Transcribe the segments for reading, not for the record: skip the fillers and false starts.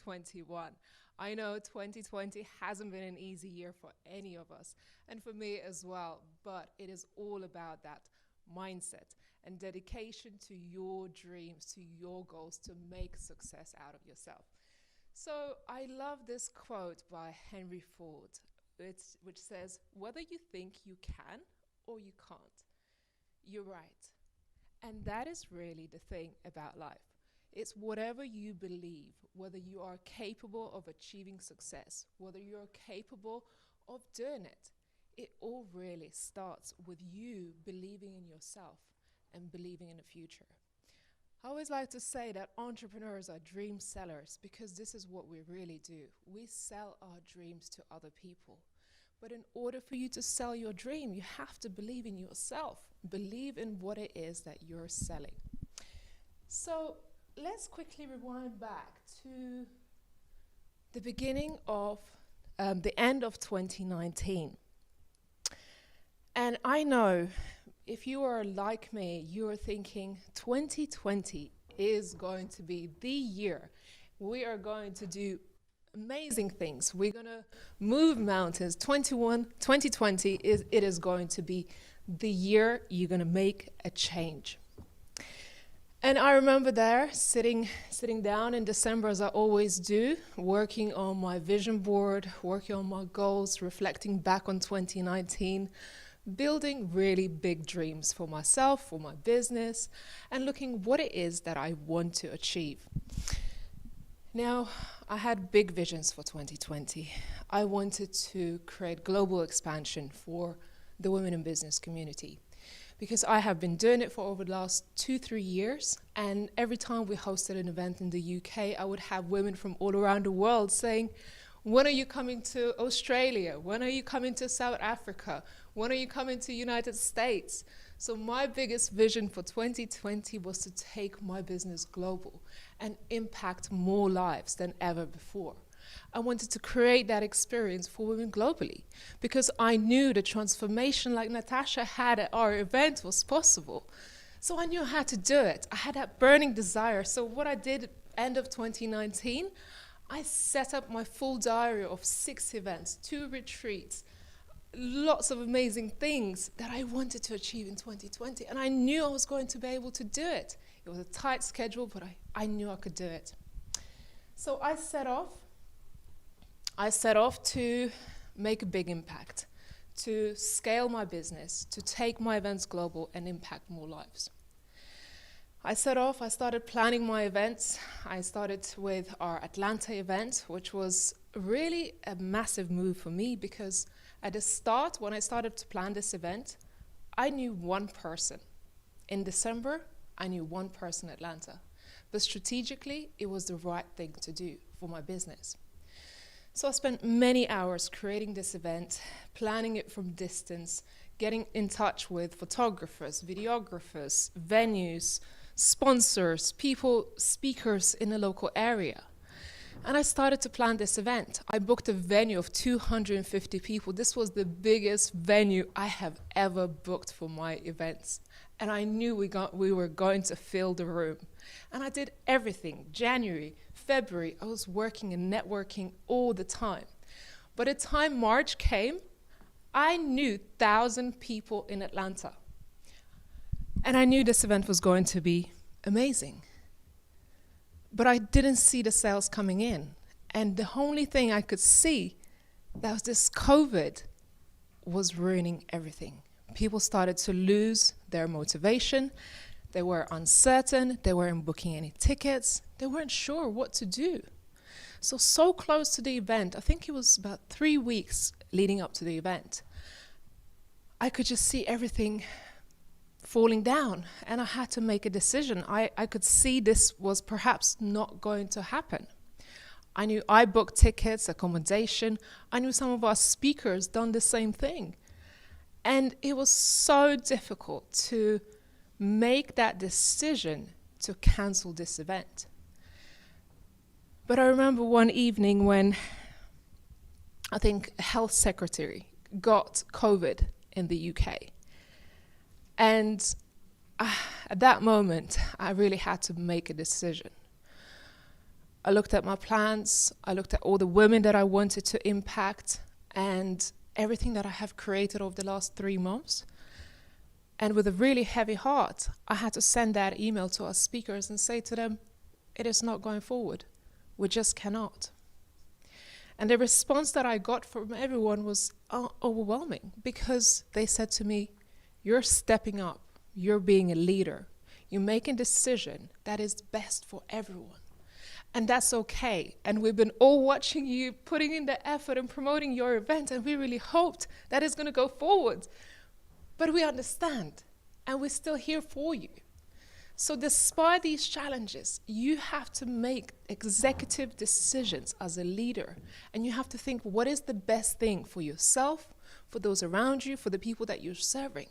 2021. I know 2020 hasn't been an easy year for any of us, and for me as well, but it is all about that mindset and dedication to your dreams, to your goals, to make success out of yourself. So I love this quote by Henry Ford, which says, whether you think you can or you can't, you're right. And that is really the thing about life. It's whatever you believe, whether you are capable of achieving success, whether you're capable of doing it. It all really starts with you believing in yourself and believing in the future. I always like to say that entrepreneurs are dream sellers because this is what we really do. We sell our dreams to other people. But in order for you to sell your dream, you have to believe in yourself. Believe in what it is that you're selling. So let's quickly rewind back to the beginning of the end of 2019. And I know if you are like me, you are thinking 2020 is going to be the year. We are going to do amazing things. We're going to move mountains. 2020 is going to be the year you're going to make a change. And I remember there sitting down in December, as I always do, working on my vision board, working on my goals, reflecting back on 2019, building really big dreams for myself, for my business, and looking what it is that I want to achieve. Now, I had big visions for 2020. I wanted to create global expansion for the women in business community because I have been doing it for over the last 2-3 years. And every time we hosted an event in the UK, I would have women from all around the world saying, when are you coming to Australia? When are you coming to South Africa? When are you coming to the United States? So my biggest vision for 2020 was to take my business global and impact more lives than ever before. I wanted to create that experience for women globally because I knew the transformation like Natasha had at our event was possible. So I knew how to do it. I had that burning desire. So what I did at the end of 2019, I set up my full diary of 6 events, 2 retreats, lots of amazing things that I wanted to achieve in 2020. And I knew I was going to be able to do it. It was a tight schedule, but I knew I could do it. So I set off to make a big impact, to scale my business, to take my events global and impact more lives. I started planning my events. I started with our Atlanta event, which was really a massive move for me because at the start, when I started to plan this event, I knew one person. In December, I knew one person in Atlanta. But strategically, it was the right thing to do for my business. So I spent many hours creating this event, planning it from distance, getting in touch with photographers, videographers, venues, sponsors, people, speakers in the local area. And I started to plan this event. I booked a venue of 250 people. This was the biggest venue I have ever booked for my events. And I knew we were going to fill the room. And I did everything. January, February, I was working and networking all the time. By the time March came, I knew 1,000 people in Atlanta. And I knew this event was going to be amazing. But I didn't see the sales coming in. And the only thing I could see that was this COVID was ruining everything. People started to lose their motivation. They were uncertain. They weren't booking any tickets. They weren't sure what to do. So close to the event, I think it was about 3 weeks leading up to the event, I could just see everything falling down, and I had to make a decision. I could see this was perhaps not going to happen. I knew I booked tickets, accommodation. I knew some of our speakers done the same thing. And it was so difficult to make that decision to cancel this event. But I remember one evening when I think a health secretary got COVID in the UK. And at that moment, I really had to make a decision. I looked at my plans, I looked at all the women that I wanted to impact, and everything that I have created over the last 3 months. And with a really heavy heart, I had to send that email to our speakers and say to them, it is not going forward. We just cannot. And the response that I got from everyone was overwhelming, because they said to me, you're stepping up, you're being a leader, you're making a decision that is best for everyone. And that's okay. And we've been all watching you putting in the effort and promoting your event, and we really hoped that it's going to go forward. But we understand, and we're still here for you. So despite these challenges, you have to make executive decisions as a leader, and you have to think, what is the best thing for yourself, for those around you, for the people that you're serving?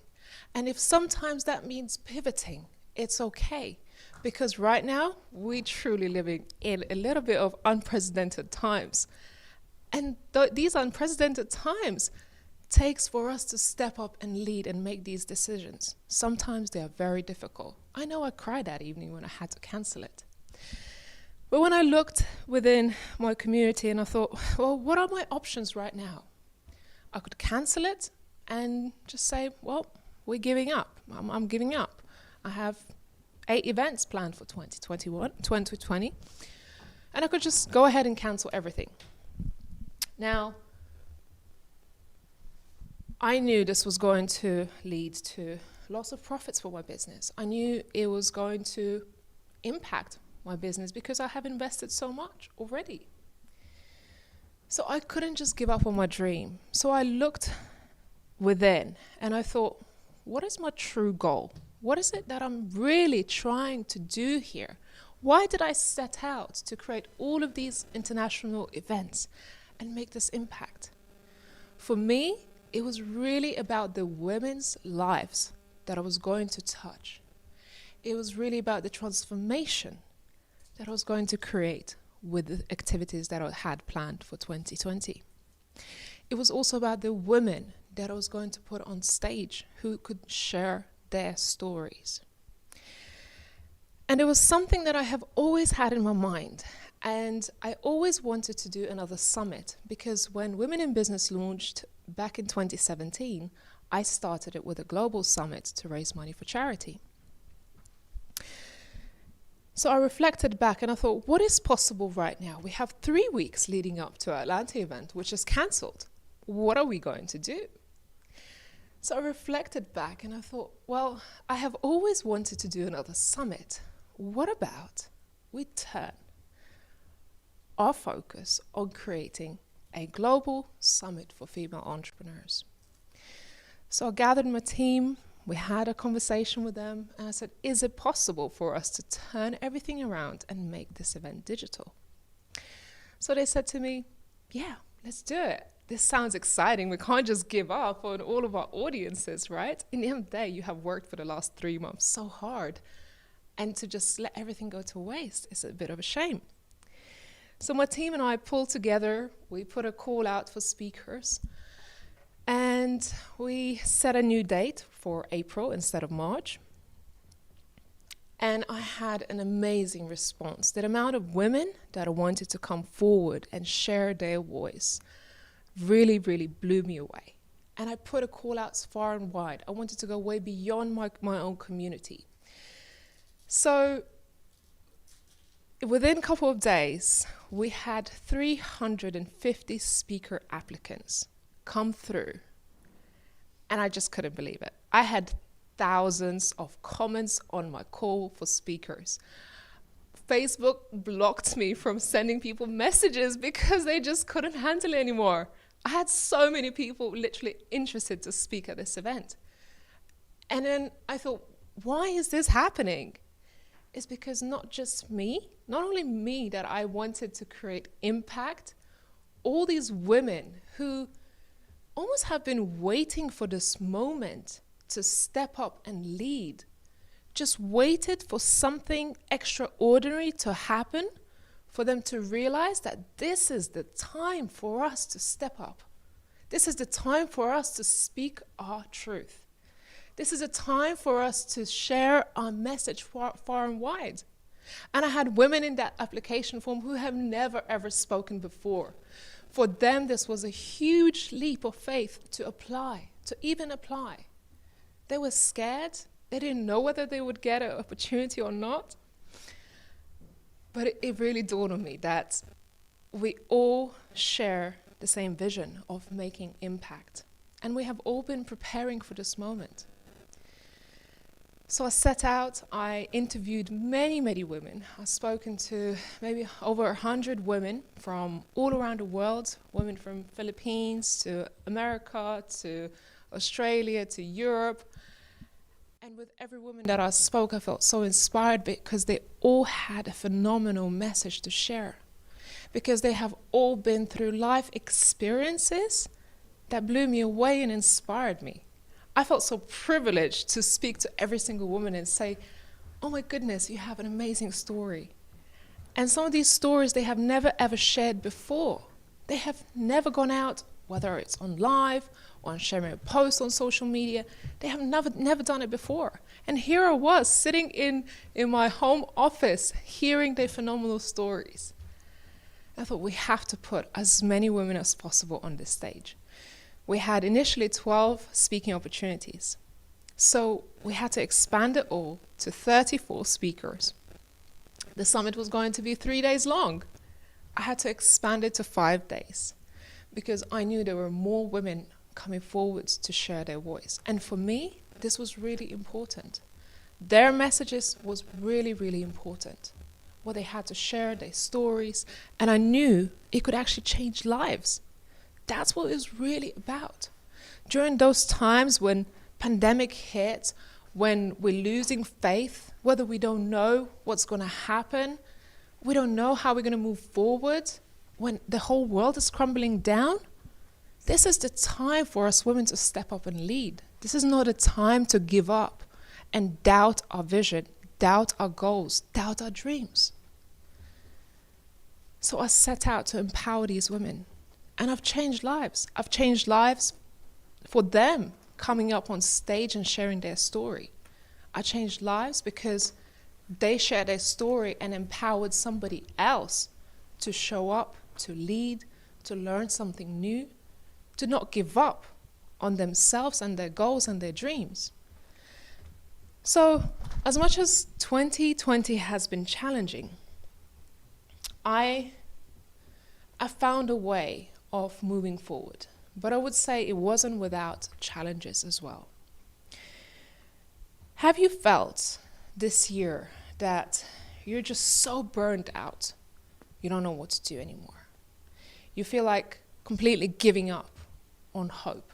And if sometimes that means pivoting, it's okay. Because right now, we're truly living in a little bit of unprecedented times. And these unprecedented times takes for us to step up and lead and make these decisions. Sometimes they are very difficult. I know I cried that evening when I had to cancel it. But when I looked within my community and I thought, well, what are my options right now? I could cancel it and just say, well, we're giving up. I'm giving up. I have 8 events planned for 2020. And I could just go ahead and cancel everything. Now, I knew this was going to lead to loss of profits for my business. I knew it was going to impact my business because I have invested so much already. So I couldn't just give up on my dream. So I looked within and I thought, what is my true goal? What is it that I'm really trying to do here? Why did I set out to create all of these international events and make this impact? For me, it was really about the women's lives that I was going to touch. It was really about the transformation that I was going to create with the activities that I had planned for 2020. It was also about the women that I was going to put on stage who could share their stories. And it was something that I have always had in my mind. And I always wanted to do another summit, because when Women in Business launched back in 2017, I started it with a global summit to raise money for charity. So I reflected back and I thought, what is possible right now? We have 3 weeks leading up to our Atlanta event, which is cancelled. What are we going to do? So I reflected back and I thought, well, I have always wanted to do another summit. What about we turn our focus on creating a global summit for female entrepreneurs? So I gathered my team, we had a conversation with them, and I said, is it possible for us to turn everything around and make this event digital? So they said to me, yeah, let's do it. This sounds exciting. We can't just give up on all of our audiences, right? In the end of the day, you have worked for the last 3 months so hard, and to just let everything go to waste is a bit of a shame. So my team and I pulled together, we put a call out for speakers, and we set a new date for April instead of March. And I had an amazing response. The amount of women that wanted to come forward and share their voice really, really blew me away. And I put a call out far and wide. I wanted to go way beyond my own community. So within a couple of days, we had 350 speaker applicants come through. And I just couldn't believe it. I had thousands of comments on my call for speakers. Facebook blocked me from sending people messages because they just couldn't handle it anymore. I had so many people literally interested to speak at this event. And then I thought, why is this happening? It's because not just me, not only me, that I wanted to create impact, all these women who almost have been waiting for this moment to step up and lead, just waited for something extraordinary to happen, for them to realize that this is the time for us to step up. This is the time for us to speak our truth. This is a time for us to share our message far and wide. And I had women in that application form who have never ever spoken before. For them, this was a huge leap of faith to apply, to even apply. They were scared. They didn't know whether they would get an opportunity or not. But it really dawned on me that we all share the same vision of making impact. And we have all been preparing for this moment. So I set out, I interviewed many, many women. I've spoken to maybe over 100 women from all around the world, women from Philippines to America to Australia to Europe. And with every woman that I spoke, I felt so inspired because they all had a phenomenal message to share. Because they have all been through life experiences that blew me away and inspired me. I felt so privileged to speak to every single woman and say, oh my goodness, you have an amazing story. And some of these stories they have never ever shared before. They have never gone out, whether it's on live or on sharing a post on social media. They have never done it before. And here I was sitting in my home office hearing their phenomenal stories. I thought we have to put as many women as possible on this stage. We had initially 12 speaking opportunities. So we had to expand it all to 34 speakers. The summit was going to be 3 days long. I had to expand it to 5 days because I knew there were more women coming forward to share their voice. And for me, this was really important. Their messages was really, really important. What they had to share, their stories, and I knew it could actually change lives. That's what it was really about. During those times when pandemic hit, when we're losing faith, whether we don't know what's going to happen, we don't know how we're going to move forward, when the whole world is crumbling down, this is the time for us women to step up and lead. This is not a time to give up and doubt our vision, doubt our goals, doubt our dreams. So I set out to empower these women. And I've changed lives. I've changed lives for them coming up on stage and sharing their story. I changed lives because they shared their story and empowered somebody else to show up, to lead, to learn something new, to not give up on themselves and their goals and their dreams. So, as much as 2020 has been challenging, I found a way of moving forward. But I would say it wasn't without challenges as well. Have you felt this year that you're just so burned out, you don't know what to do anymore? You feel like completely giving up on hope.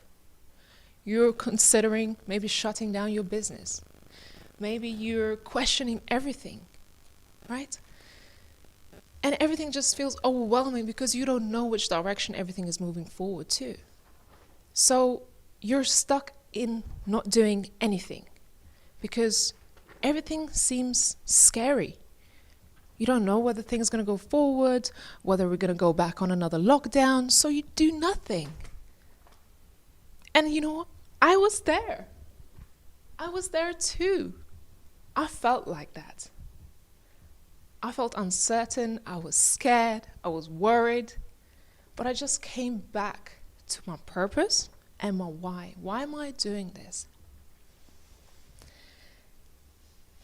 You're considering maybe shutting down your business. Maybe you're questioning everything, right? And everything just feels overwhelming because you don't know which direction everything is moving forward to. So you're stuck in not doing anything because everything seems scary. You don't know whether things are going to go forward, whether we're going to go back on another lockdown, so you do nothing. And you know what? I was there. I was there too. I felt like that. I felt uncertain, I was scared, I was worried, but I just came back to my purpose and my why. Why am I doing this?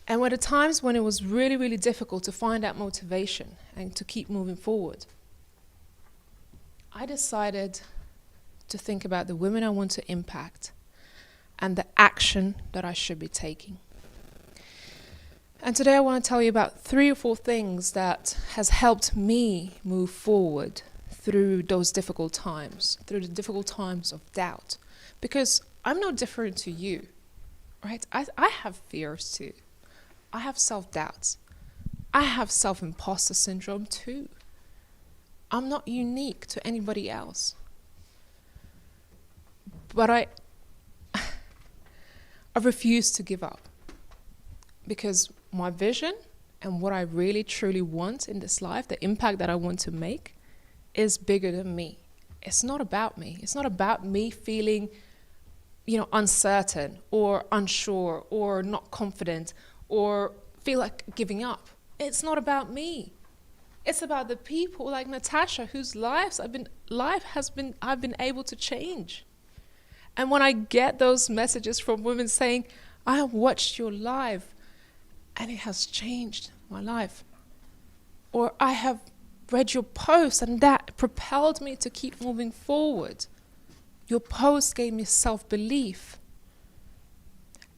And were the times when it was really, really difficult to find that motivation and to keep moving forward, I decided to think about the women I want to impact and the action that I should be taking. And today I want to tell you about 3 or 4 things that has helped me move forward through those difficult times, through the difficult times of doubt. Because I'm no different to you, right? I have fears too. I have self-doubts. I have self-imposter syndrome too. I'm not unique to anybody else. But I refuse to give up. Because my vision and what I really truly want in this life, the impact that I want to make, is bigger than me. It's not about me. It's not about me feeling, uncertain or unsure or not confident or feel like giving up. it's not about me. It's about the people like Natasha, whose I've been able to change. And when I get those messages from women saying, I have watched your live and it has changed my life, or I have read your post and that propelled me to keep moving forward. Your post gave me self-belief.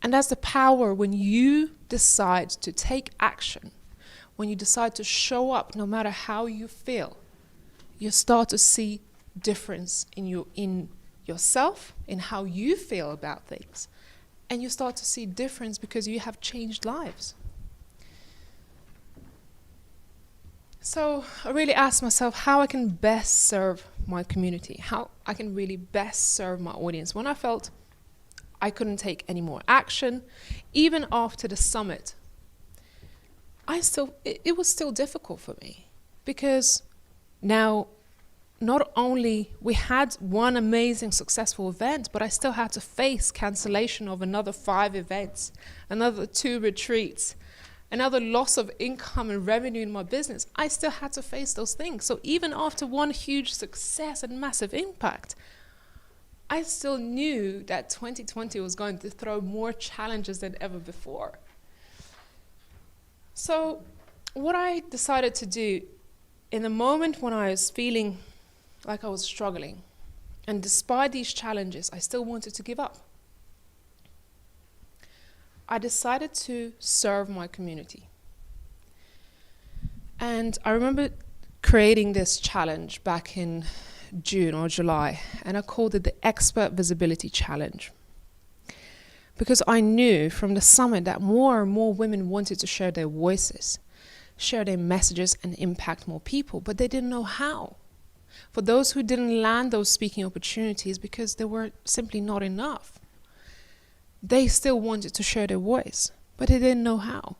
And that's the power when you decide to take action, when you decide to show up no matter how you feel. You start to see difference in yourself, in how you feel about things. And you start to see difference because you have changed lives. So I really asked myself how I can best serve my community, how I can really best serve my audience. When I felt I couldn't take any more action, even after the summit, it was still difficult for me, because now not only we had one amazing successful event, but I still had to face cancellation of another 5 events, another 2 retreats, another loss of income and revenue in my business. I still had to face those things. So even after one huge success and massive impact, I still knew that 2020 was going to throw more challenges than ever before. So what I decided to do in the moment when I was feeling like I was struggling, and despite these challenges, I still wanted to give up, I decided to serve my community. And I remember creating this challenge back in June or July, and I called it the Expert Visibility Challenge. Because I knew from the summit that more and more women wanted to share their voices, share their messages, and impact more people, but they didn't know how. For those who didn't land those speaking opportunities because they were simply not enough, they still wanted to share their voice, but they didn't know how.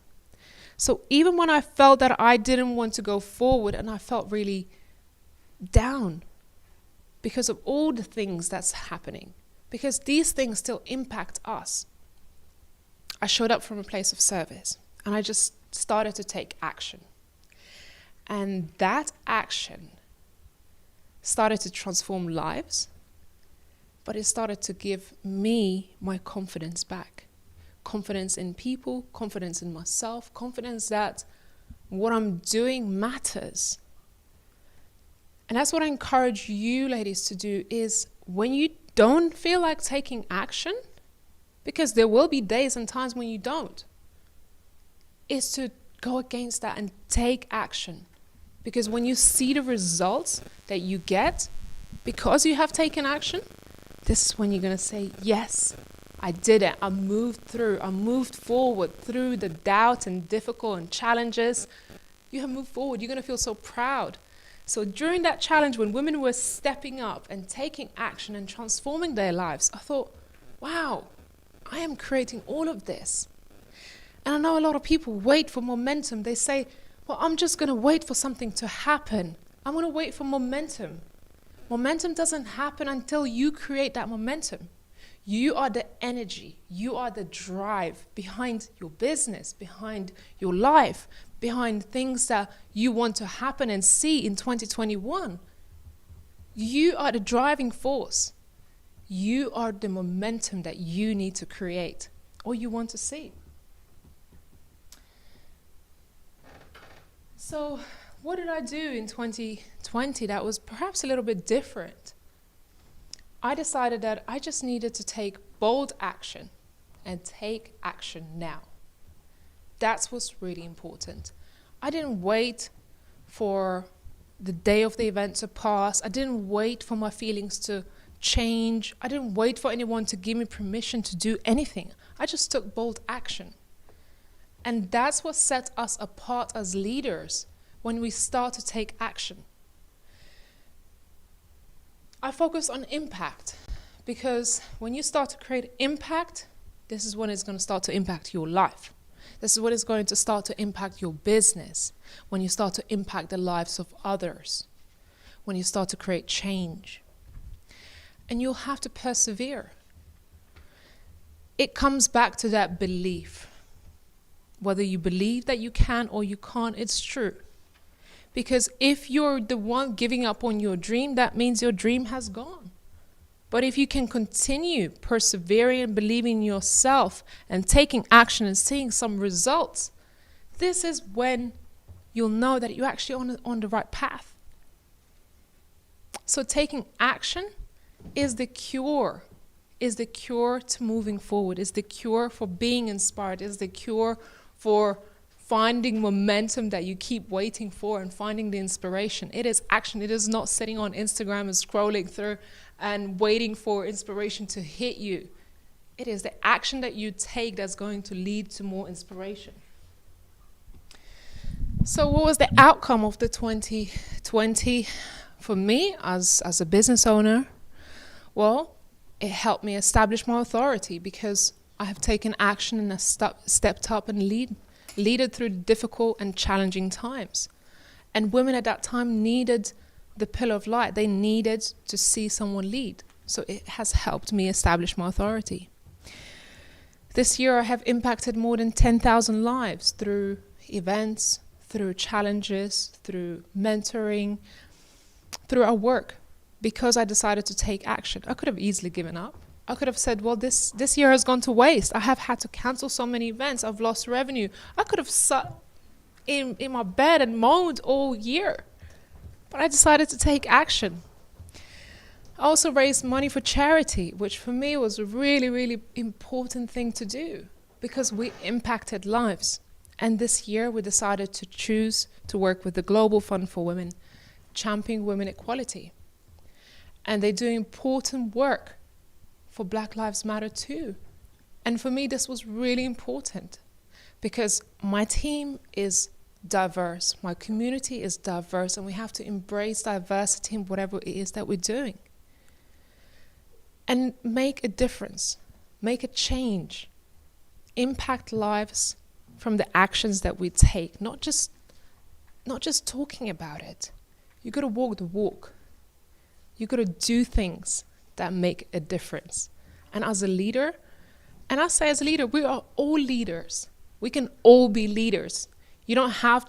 So even when I felt that I didn't want to go forward and I felt really down because of all the things that's happening, because these things still impact us, I showed up from a place of service and I just started to take action. And that action started to transform lives, but it started to give me my confidence back. Confidence in people, confidence in myself, confidence that what I'm doing matters. And that's what I encourage you ladies to do, is when you don't feel like taking action, because there will be days and times when you don't, is to go against that and take action. Because when you see the results that you get because you have taken action, this is when you're going to say, yes, I did it. I moved through. I moved forward through the doubt and difficult and challenges. You have moved forward. You're going to feel so proud. So during that challenge, when women were stepping up and taking action and transforming their lives, I thought, wow, I am creating all of this. And I know a lot of people wait for momentum. They say, well, I'm just going to wait for something to happen. I'm going to wait for momentum. Momentum doesn't happen until you create that momentum. You are the energy, you are the drive behind your business, behind your life, behind things that you want to happen and see in 2021. You are the driving force. You are the momentum that you need to create or you want to see. So what did I do in 2020 that was perhaps a little bit different? I decided that I just needed to take bold action and take action now. That's what's really important. I didn't wait for the day of the event to pass. I didn't wait for my feelings to change. I didn't wait for anyone to give me permission to do anything. I just took bold action. And that's what sets us apart as leaders when we start to take action. I focus on impact because when you start to create impact, this is when it's going to start to impact your life. This is when it's going to start to impact your business, when you start to impact the lives of others, when you start to create change. And you'll have to persevere. It comes back to that belief. Whether you believe that you can or you can't, it's true. Because if you're the one giving up on your dream, that means your dream has gone. But if you can continue persevering and believing in yourself and taking action and seeing some results, this is when you'll know that you're actually on the right path. So taking action is the cure to moving forward, is the cure for being inspired, is the cure for finding momentum that you keep waiting for and finding the inspiration. It is action. It is not sitting on Instagram and scrolling through and waiting for inspiration to hit you. It is the action that you take that's going to lead to more inspiration. So what was the outcome of the 2020 for me as a business owner? Well, it helped me establish my authority because I have taken action and I stepped up and leaded through difficult and challenging times. And women at that time needed the pillar of light. They needed to see someone lead. So it has helped me establish my authority. This year I have impacted more than 10,000 lives through events, through challenges, through mentoring, through our work, because I decided to take action. I could have easily given up. I could have said, well, this year has gone to waste. I have had to cancel so many events. I've lost revenue. I could have sat in my bed and moaned all year. But I decided to take action. I also raised money for charity, which for me was a really, really important thing to do because we impacted lives. And this year we decided to choose to work with the Global Fund for Women, championing women equality. And they do important work for Black Lives Matter too. And for me, this was really important because my team is diverse, my community is diverse, and we have to embrace diversity in whatever it is that we're doing. And make a difference, make a change, impact lives from the actions that we take, not just talking about it. You got to walk the walk. You got to do things that make a difference. And as a leader, and I say as a leader, we are all leaders. We can all be leaders. You don't have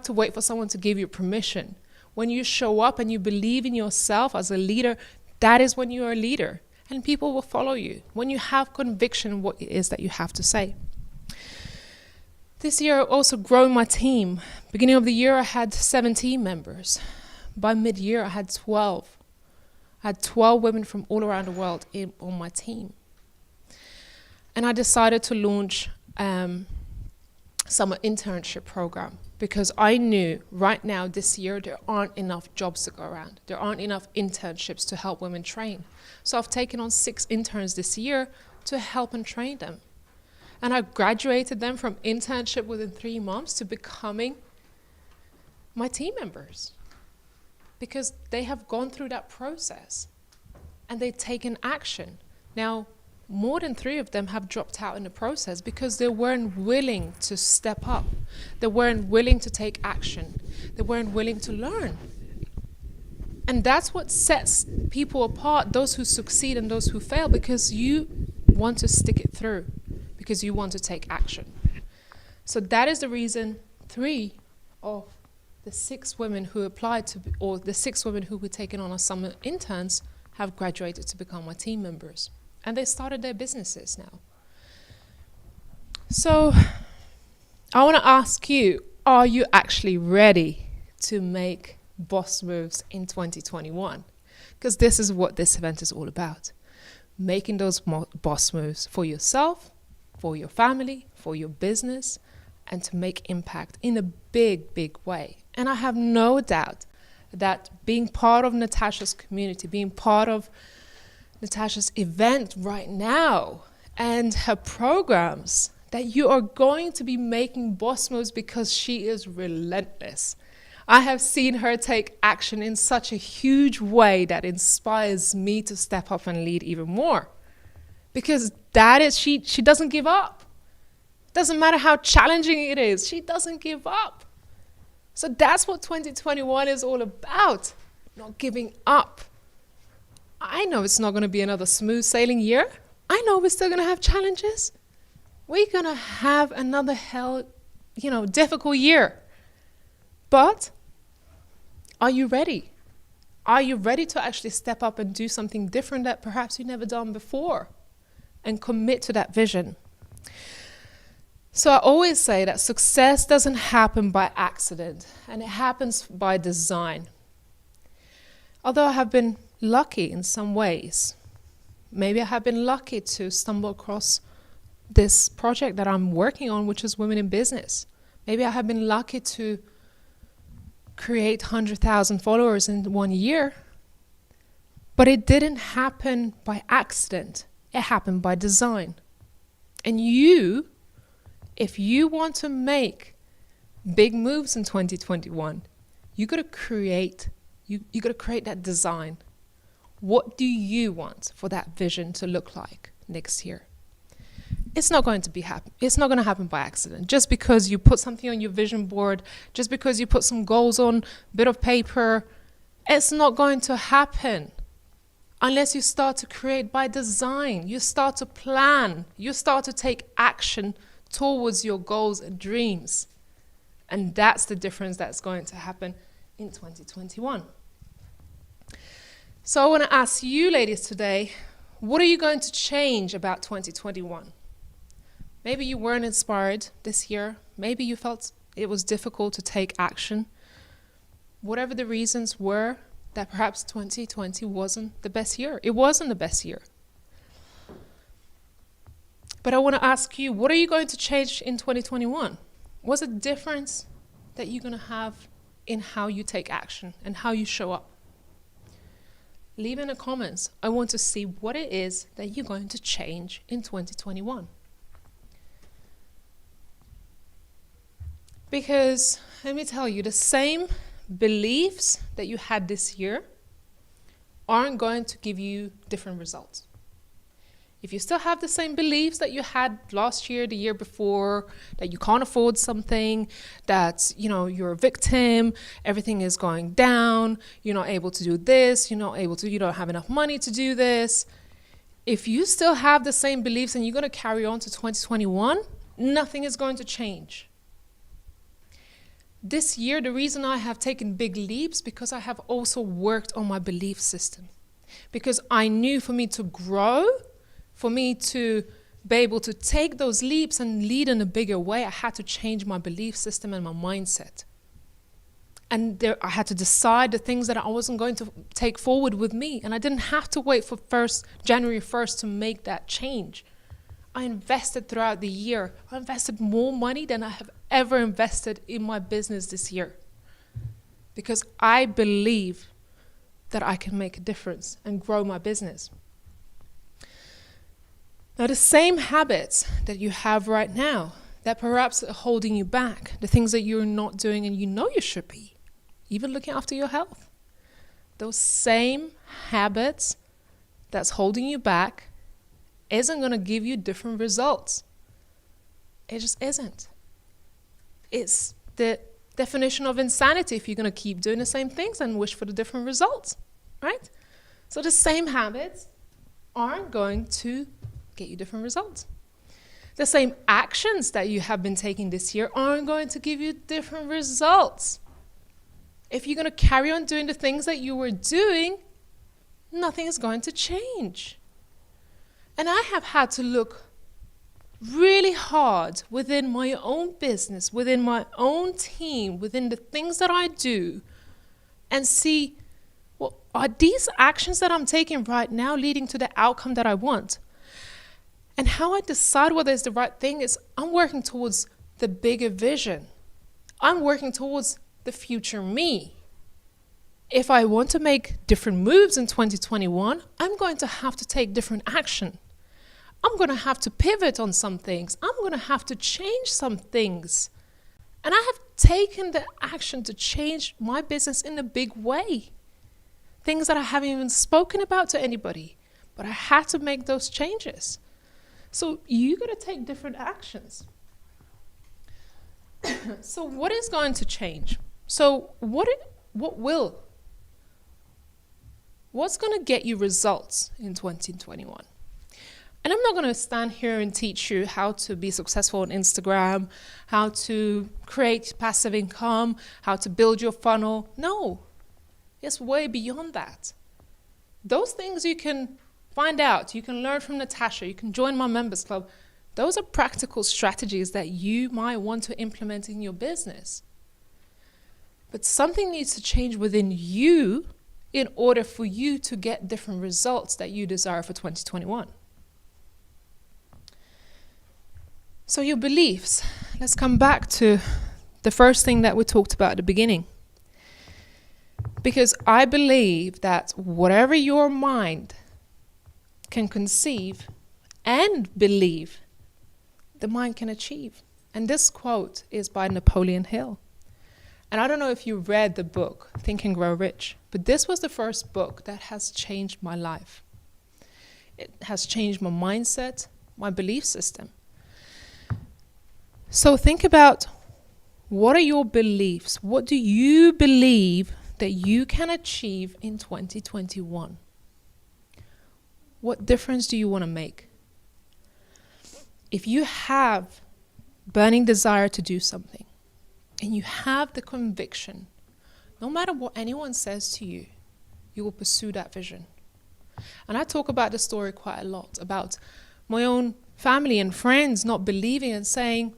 to wait for someone to give you permission. When you show up and you believe in yourself as a leader, that is when you are a leader. And people will follow you when you have conviction in what it is that you have to say. This year I also grown my team. Beginning of the year I had 17 members. By mid-year I had 12. I had 12 women from all around the world on my team. And I decided to launch summer internship program because I knew right now this year there aren't enough jobs to go around. There aren't enough internships to help women train. So I've taken on 6 interns this year to help and train them. And I graduated them from internship within 3 months to becoming my team members. Because they have gone through that process and they've taken action. Now, more than 3 of them have dropped out in the process because they weren't willing to step up. They weren't willing to take action. They weren't willing to learn. And that's what sets people apart, those who succeed and those who fail, because you want to stick it through, because you want to take action. So that is the reason 3 of the 6 women who applied to, or the 6 women who were taken on as summer interns have graduated to become my team members. And they started their businesses now. So I want to ask you, are you actually ready to make boss moves in 2021? Because this is what this event is all about. Making those boss moves for yourself, for your family, for your business, and to make impact in a big, big way. And I have no doubt that being part of Natasha's community, being part of Natasha's event right now and her programs, that you are going to be making boss moves because she is relentless. I have seen her take action in such a huge way that inspires me to step up and lead even more. Because that is, she doesn't give up. Doesn't matter how challenging it is, she doesn't give up. So that's what 2021 is all about, not giving up. I know it's not going to be another smooth sailing year. I know we're still going to have challenges. we're going to have another difficult year. But are you ready? Are you ready to actually step up and do something different that perhaps you've never done before and commit to that vision? So I always say that success doesn't happen by accident, and it happens by design. Although I have been lucky in some ways, maybe I have been lucky to stumble across this project that I'm working on, which is Women in Business. Maybe I have been lucky to create 100,000 followers in 1 year, but it didn't happen by accident. It happened by design. And if you want to make big moves in 2021, you got to create that design. What do you want for that vision to look like next year? It's not going to happen. It's not going to happen by accident. Just because you put something on your vision board, just because you put some goals on a bit of paper, it's not going to happen unless you start to create by design. You start to plan. You start to take action towards your goals and dreams. And that's the difference that's going to happen in 2021. So I want to ask you ladies today, what are you going to change about 2021? Maybe you weren't inspired this year. Maybe you felt it was difficult to take action. Whatever the reasons were, that perhaps 2020 wasn't the best year. It wasn't the best year. But I want to ask you, what are you going to change in 2021? What's the difference that you're going to have in how you take action and how you show up? Leave in the comments. I want to see what it is that you're going to change in 2021. Because let me tell you, the same beliefs that you had this year aren't going to give you different results. If you still have the same beliefs that you had last year, the year before, that you can't afford something, that you're a victim, everything is going down, you're not able to do this, you don't have enough money to do this. If you still have the same beliefs and you're going to carry on to 2021, nothing is going to change. This year, the reason I have taken big leaps because I have also worked on my belief system. Because I knew for me to grow, for me to be able to take those leaps and lead in a bigger way, I had to change my belief system and my mindset. And I had to decide the things that I wasn't going to take forward with me. And I didn't have to wait for January 1st to make that change. I invested throughout the year. I invested more money than I have ever invested in my business this year. Because I believe that I can make a difference and grow my business. Now, the same habits that you have right now that perhaps are holding you back, the things that you're not doing and you know you should be, even looking after your health, those same habits that's holding you back isn't going to give you different results. It just isn't. It's the definition of insanity if you're going to keep doing the same things and wish for the different results, right? So the same habits aren't going to get you different results. The same actions that you have been taking this year aren't going to give you different results. If you're going to carry on doing the things that you were doing, nothing is going to change. And I have had to look really hard within my own business, within my own team, within the things that I do, and see, well, are these actions that I'm taking right now leading to the outcome that I want? And how I decide whether it's the right thing is I'm working towards the bigger vision. I'm working towards the future me. If I want to make different moves in 2021, I'm going to have to take different action. I'm going to have to pivot on some things. I'm going to have to change some things. And I have taken the action to change my business in a big way. Things that I haven't even spoken about to anybody, but I had to make those changes. So you got to take different actions. So what is going to change? So what's going to get you results in 2021? And I'm not going to stand here and teach you how to be successful on Instagram, how to create passive income, how to build your funnel. No, it's way beyond that. Those things you can find out. You can learn from Natasha. You can join my members club. Those are practical strategies that you might want to implement in your business. But something needs to change within you in order for you to get different results that you desire for 2021. So your beliefs. Let's come back to the first thing that we talked about at the beginning. Because I believe that whatever your mind can conceive and believe, the mind can achieve. And this quote is by Napoleon Hill. And I don't know if you read the book, Think and Grow Rich, but this was the first book that has changed my life. It has changed my mindset, my belief system. So think about, what are your beliefs? What do you believe that you can achieve in 2021? What difference do you want to make? If you have burning desire to do something, and you have the conviction, no matter what anyone says to you, you will pursue that vision. And I talk about this story quite a lot, about my own family and friends not believing and saying,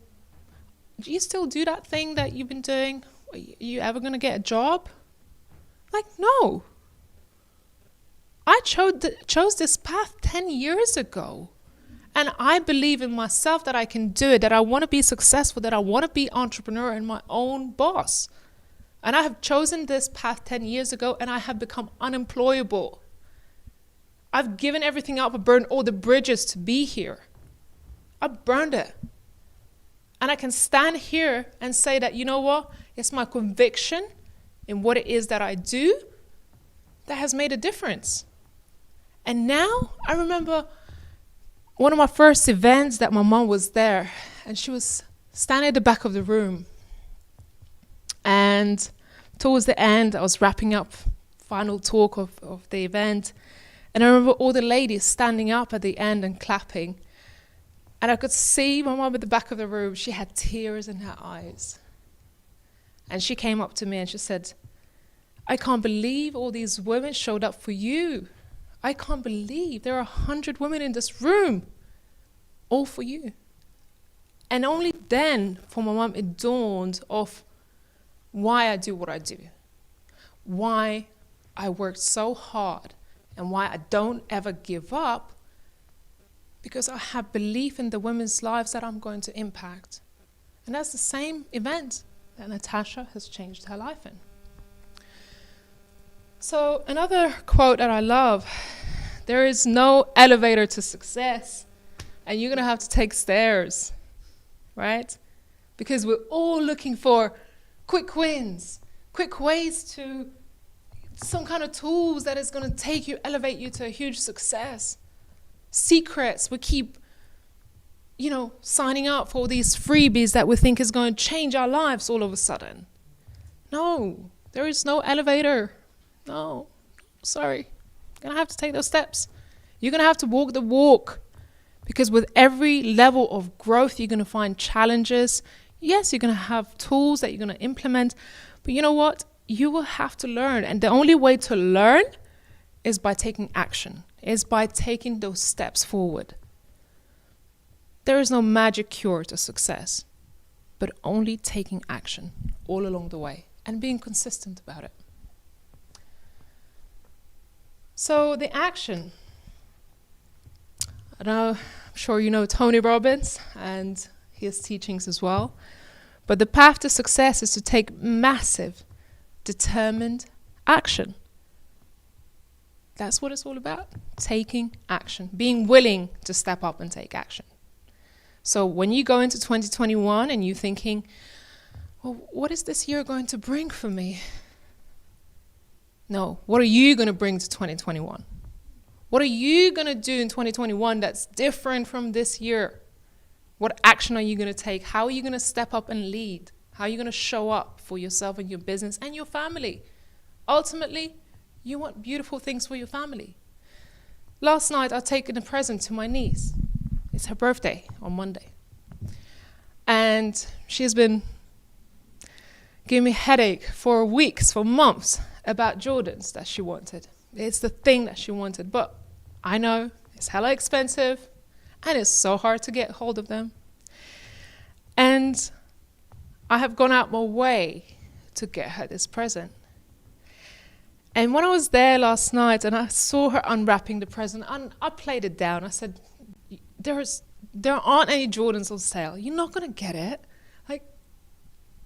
do you still do that thing that you've been doing? Are you ever going to get a job? Like, no. I chose this path 10 years ago. And I believe in myself that I can do it, that I want to be successful, that I want to be entrepreneur and my own boss. And I have chosen this path 10 years ago, and I have become unemployable. I've given everything up. I burned all the bridges to be here. I burned it. And I can stand here and say that, you know what? It's my conviction in what it is that I do that has made a difference. And now I remember one of my first events that my mom was there, and she was standing at the back of the room. And towards the end, I was wrapping up final talk of the event. And I remember all the ladies standing up at the end and clapping. And I could see my mom at the back of the room. She had tears in her eyes. And she came up to me and she said, I can't believe all these women showed up for you. I can't believe there are 100 women in this room, all for you. And only then, for my mom, it dawned of why I do what I do, why I worked so hard, and why I don't ever give up, because I have belief in the women's lives that I'm going to impact. And that's the same event that Natasha has changed her life in. So another quote that I love, there is no elevator to success, and you're going to have to take stairs, right? Because we're all looking for quick wins, quick ways to some kind of tools that is going to elevate you to a huge success. Secrets, we keep, signing up for all these freebies that we think is going to change our lives all of a sudden. No, there is no elevator. No, sorry. You're going to have to take those steps. You're going to have to walk the walk, because with every level of growth, you're going to find challenges. Yes, you're going to have tools that you're going to implement, but you know what? You will have to learn. And the only way to learn is by taking action, is by taking those steps forward. There is no magic cure to success, but only taking action all along the way and being consistent about it. So the action. I'm sure you know Tony Robbins and his teachings as well. But the path to success is to take massive, determined action. That's what it's all about. Taking action. Being willing to step up and take action. So when you go into 2021 and you're thinking, well, what is this year going to bring for me? No, what are you going to bring to 2021? What are you going to do in 2021 that's different from this year? What action are you going to take? How are you going to step up and lead? How are you going to show up for yourself and your business and your family? Ultimately, you want beautiful things for your family. Last night, I'd taken a present to my niece. It's her birthday on Monday. And she's been giving me a headache for weeks, for months, about Jordans that she wanted. It's the thing that she wanted. But I know it's hella expensive, and it's so hard to get hold of them. And I have gone out my way to get her this present. And when I was there last night and I saw her unwrapping the present, I played it down. I said, there aren't any Jordans on sale. You're not going to get it. Like,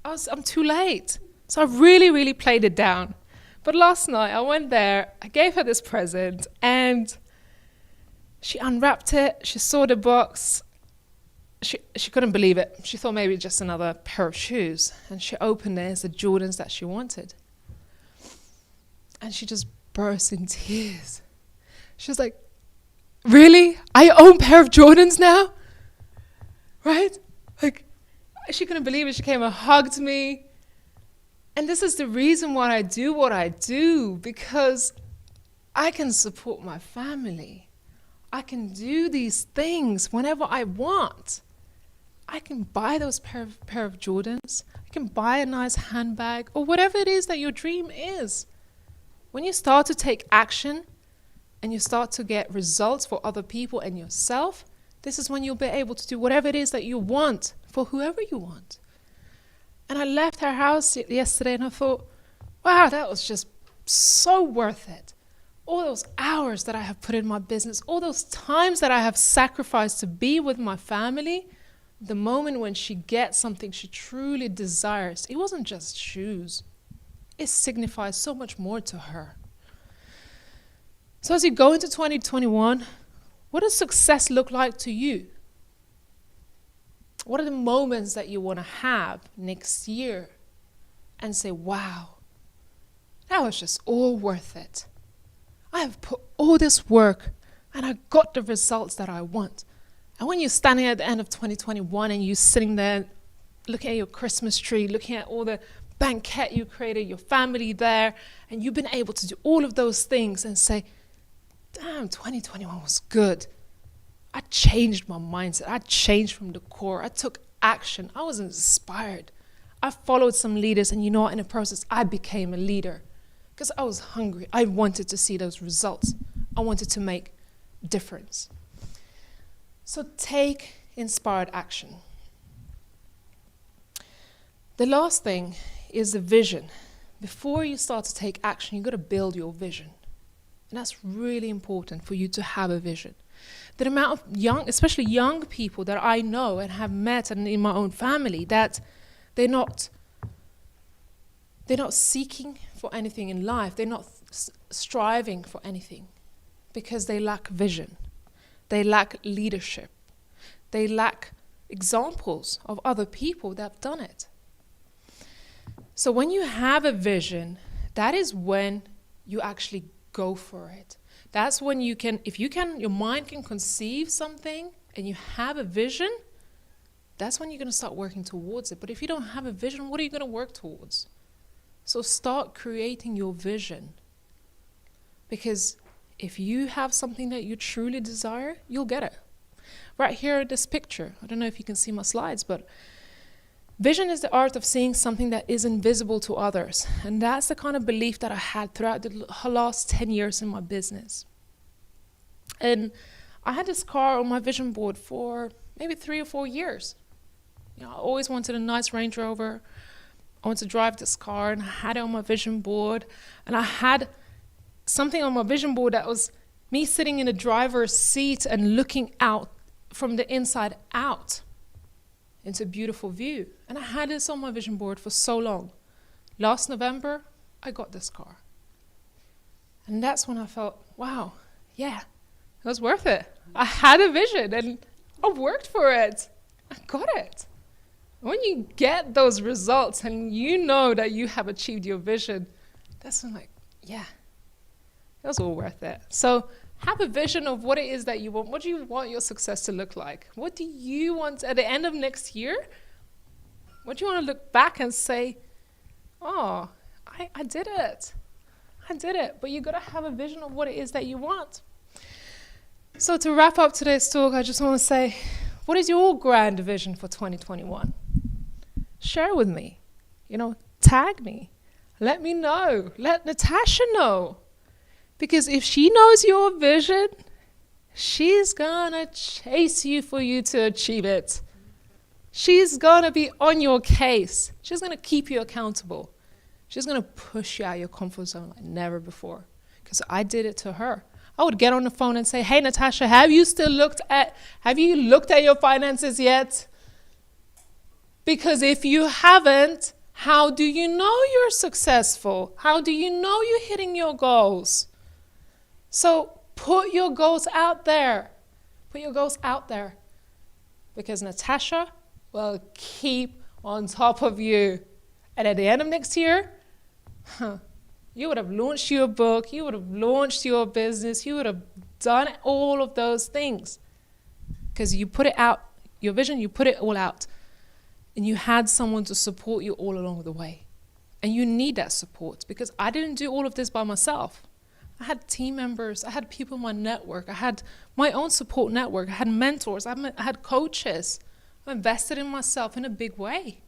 I'm too late. So I really, really played it down. But last night I went there, I gave her this present, and she unwrapped it. She saw the box. She couldn't believe it. She thought maybe just another pair of shoes. And she opened it. It's the Jordans that she wanted. And she just burst in tears. She was like, really? I own a pair of Jordans now? Right? Like, she couldn't believe it. She came and hugged me. And this is the reason why I do what I do, because I can support my family. I can do these things whenever I want. I can buy those pair of Jordans. I can buy a nice handbag or whatever it is that your dream is. When you start to take action and you start to get results for other people and yourself, this is when you'll be able to do whatever it is that you want for whoever you want. And I left her house yesterday and I thought, wow, that was just so worth it. All those hours that I have put in my business, all those times that I have sacrificed to be with my family, the moment when she gets something she truly desires, it wasn't just shoes. It signifies so much more to her. So as you go into 2021, what does success look like to you? What are the moments that you want to have next year and say, wow, that was just all worth it. I have put all this work and I got the results that I want. And when you're standing at the end of 2021 and you're sitting there looking at your Christmas tree, looking at all the banquet you created, your family there, and you've been able to do all of those things and say, damn, 2021 was good. I changed my mindset. I changed from the core. I took action. I was inspired. I followed some leaders, and you know what, in the process, I became a leader because I was hungry. I wanted to see those results. I wanted to make a difference. So take inspired action. The last thing is the vision. Before you start to take action, you've got to build your vision. And that's really important for you to have a vision. The amount of young, especially young people that I know and have met and in my own family, that they're not seeking for anything in life. They're not striving for anything because they lack vision. They lack leadership. They lack examples of other people that have done it. So when you have a vision, that is when you actually go for it. That's when you can, your mind can conceive something and you have a vision, that's when you're going to start working towards it. But if you don't have a vision, what are you going to work towards? So start creating your vision. Because if you have something that you truly desire, you'll get it. Right here in this picture, I don't know if you can see my slides, but vision is the art of seeing something that is invisible to others. And that's the kind of belief that I had throughout the last 10 years in my business. And I had this car on my vision board for maybe 3 or 4 years. You know, I always wanted a nice Range Rover. I wanted to drive this car, and I had it on my vision board. And I had something on my vision board that was me sitting in a driver's seat and looking out from the inside out into a beautiful view. And I had this on my vision board for so long. Last November, I got this car. And that's when I felt, wow, yeah, it was worth it. I had a vision and I worked for it. I got it. When you get those results and you know that you have achieved your vision, that's when yeah, it was all worth it. So have a vision of what it is that you want. What do you want your success to look like? What do you want at the end of next year? What do you want to look back and say, oh, I did it. I did it. But you got to have a vision of what it is that you want. So to wrap up today's talk, I just want to say, what is your grand vision for 2021? Share with me. Tag me. Let me know. Let Natasha know. Because if she knows your vision, she's gonna chase you for you to achieve it. She's gonna be on your case. She's gonna keep you accountable. She's gonna push you out of your comfort zone like never before. Because I did it to her. I would get on the phone and say, hey, Natasha, have you looked at your finances yet? Because if you haven't, how do you know you're successful? How do you know you're hitting your goals? So put your goals out there. Put your goals out there. Because Natasha will keep on top of you. And at the end of next year, you would have launched your book, you would have launched your business, you would have done all of those things. Because you put it out, your vision, you put it all out. And you had someone to support you all along the way. And you need that support, because I didn't do all of this by myself. I had team members, I had people in my network, I had my own support network, I had mentors, I had coaches. I invested in myself in a big way.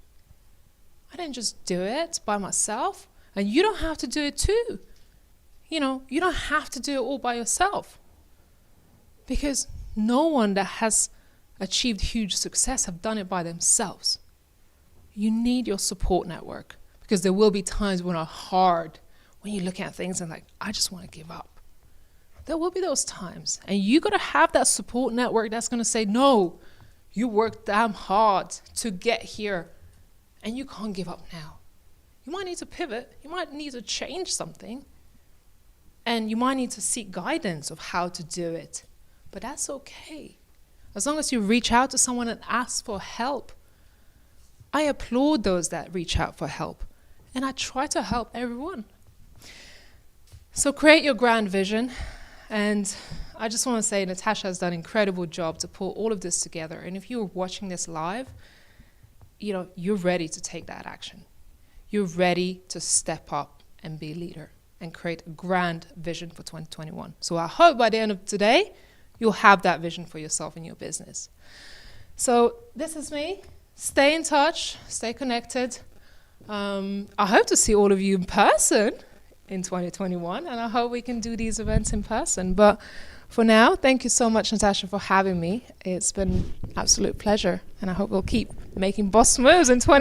I didn't just do it by myself. And you don't have to do it too. You don't have to do it all by yourself. Because no one that has achieved huge success have done it by themselves. You need your support network, because there will be times when are hard, when you look at things and like, I just want to give up. There will be those times. And you got to have that support network that's going to say, no, you worked damn hard to get here and you can't give up now. You might need to pivot. You might need to change something. And you might need to seek guidance of how to do it. But that's okay. As long as you reach out to someone and ask for help. I applaud those that reach out for help. And I try to help everyone. So create your grand vision. And I just want to say Natasha has done an incredible job to pull all of this together. And if you're watching this live, you're ready to take that action. You're ready to step up and be a leader and create a grand vision for 2021. So I hope by the end of today, you'll have that vision for yourself and your business. So this is me. Stay in touch, stay connected. I hope to see all of you in person in 2021, and I hope we can do these events in person. But for now, thank you so much, Natasha, for having me. It's been an absolute pleasure, and I hope we'll keep making boss moves in 2021.